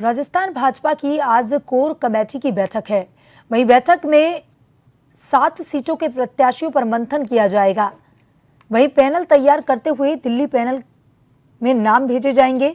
राजस्थान भाजपा की आज core committee की बैठक है। वहीं बैठक में 7 सीटों के प्रत्याशियों पर मंथन किया जाएगा। वहीं पैनल तैयार करते हुए दिल्ली पैनल में नाम भेजे जाएंगे।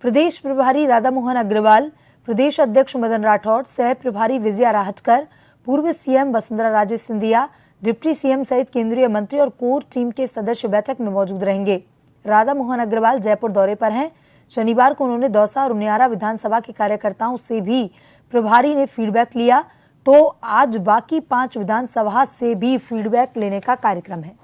प्रदेश प्रभारी राधा मोहन अग्रवाल, प्रदेश अध्यक्ष मदन राठौड़, सह प्रभारी विजया राहटकर, पूर्व CM Vasundhara Raje Scindia, deputy CM सहित केंद्रीय मंत्री और कोर टीम के सदस्य बैठक में मौजूद रहेंगे। राधा मोहन अग्रवाल जयपुर दौरे पर हैं। शनिवार को उन्होंने दौसा और उनियारा विधानसभा के कार्यकर्ताओं से भी प्रभारी ने फीडबैक लिया, तो आज बाकी 5 विधानसभा से भी फीडबैक लेने का कार्यक्रम है।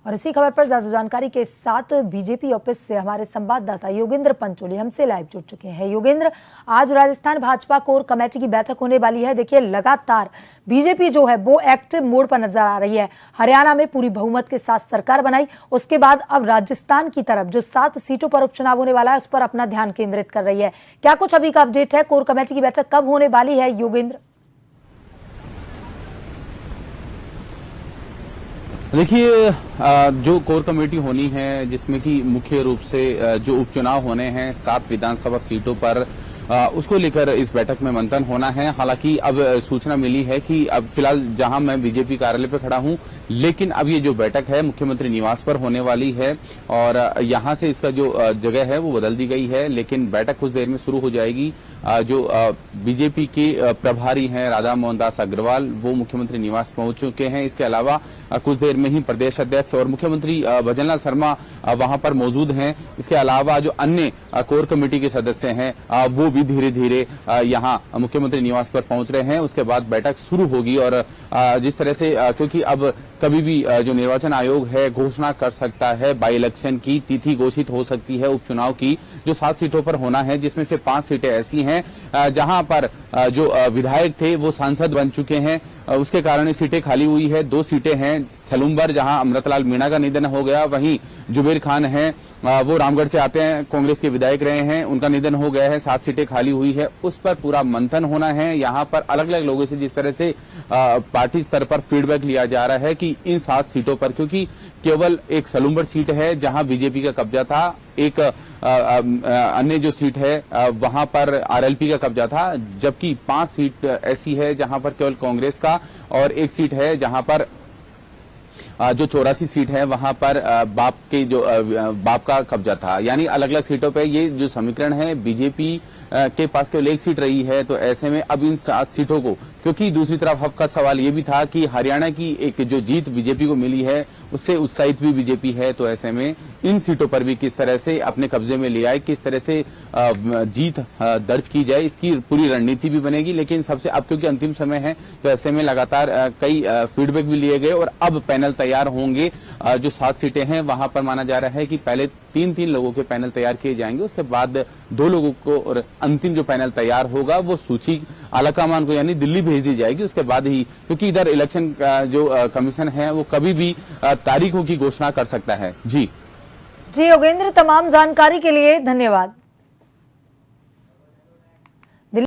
और इसी खबर पर ज्यादा जानकारी के साथ बीजेपी ऑफिस से हमारे संवाददाता योगेंद्र पंचोली हमसे लाइव जुड़ चुके हैं। योगेंद्र, आज राजस्थान भाजपा कोर कमेटी की बैठक होने वाली है। देखिए, लगातार बीजेपी जो है वो एक्टिव मोड पर नजर आ रही है। हरियाणा में पूरी बहुमत के साथ सरकार बनाई, उसके बाद अब राजस्थान की तरफ जो 7 सीटों पर उपचुनाव होने वाला है उस पर अपना ध्यान केंद्रित कर रही है। क्या कुछ अभी का अपडेट है? कोर कमेटी की बैठक कब होने वाली है योगेंद्र? देखिए, जो कोर कमेटी होनी है जिसमें कि मुख्य रूप से जो उपचुनाव होने हैं 7 विधानसभा सीटों पर, उसको लेकर इस बैठक में मंथन होना है। हालांकि अब सूचना मिली है कि अब फिलहाल जहां मैं बीजेपी कार्यालय पर खड़ा हूं, लेकिन अब ये जो बैठक है मुख्यमंत्री निवास पर होने वाली है और यहां से इसका जो जगह है वो बदल दी गई है। लेकिन बैठक कुछ देर में शुरू हो जाएगी। जो बीजेपी के प्रभारी हैं राधा मोहन दास अग्रवाल, वो मुख्यमंत्री निवास पहुंच चुके हैं। इसके अलावा कुछ देर में ही प्रदेश अध्यक्ष और मुख्यमंत्री भजनलाल शर्मा वहां पर मौजूद हैं। इसके अलावा जो अन्य कोर कमेटी के सदस्य हैं वो भी धीरे धीरे यहाँ मुख्यमंत्री निवास पर पहुंच रहे हैं। उसके बाद बैठक शुरू होगी और जिस तरह से क्योंकि अब कभी भी जो निर्वाचन आयोग है घोषणा कर सकता है, बाई इलेक्शन की तिथि घोषित हो सकती है उपचुनाव की, जो 7 सीटों पर होना है, जिसमें से 5 सीटें ऐसी हैं जहां पर जो विधायक थे वो सांसद बन चुके हैं। उसके कारण सीटें खाली हुई है। 2 सीटें हैं सलूम्बर, जहां अमृतलाल मीणा का निधन हो गया, वहीं जुबेर खान है, वो रामगढ़ से आते हैं, कांग्रेस के विधायक रहे हैं, उनका निधन हो गया है। 7 सीटें खाली हुई है, उस पर पूरा मंथन होना है। यहाँ पर अलग अलग लोगों से जिस तरह से पार्टी स्तर पर फीडबैक लिया जा रहा है कि इन 7 सीटों पर, क्योंकि केवल एक सलूम्बर सीट है जहां बीजेपी का कब्जा था, एक अन्य जो सीट है वहां पर आरएलपी का कब्जा था, जबकि 5 सीट ऐसी है जहां पर केवल कांग्रेस का, और एक सीट है जहां पर जो 84 सीट है वहां पर बाप का कब्जा था। यानी अलग अलग सीटों पे ये जो समीकरण है, बीजेपी के पास केवल 1 सीट रही है। तो ऐसे में अब इन 7 सीटों को, क्योंकि दूसरी तरफ हब का सवाल ये भी था कि हरियाणा की एक जो जीत बीजेपी को मिली है उससे उत्साहित भी बीजेपी है, तो ऐसे में इन सीटों पर भी किस तरह से अपने कब्जे में ले आए, किस तरह से जीत दर्ज की जाए, इसकी पूरी रणनीति भी बनेगी। लेकिन सबसे अब क्योंकि अंतिम समय है तो ऐसे में लगातार कई फीडबैक भी लिए गए और अब पैनल तैयार होंगे। जो 7 सीटें हैं वहां पर माना जा रहा है कि पहले 3-3 लोगों के पैनल तैयार किए जाएंगे, उसके बाद 2 लोगों को, और अंतिम जो पैनल तैयार होगा वो सूची आलाकमान को यानी दिल्ली भेज दी जाएगी। उसके बाद ही, क्योंकि इधर इलेक्शन का जो कमीशन है वो कभी भी तारीखों की घोषणा कर सकता है। जी योगेंद्र, तमाम जानकारी के लिए धन्यवाद।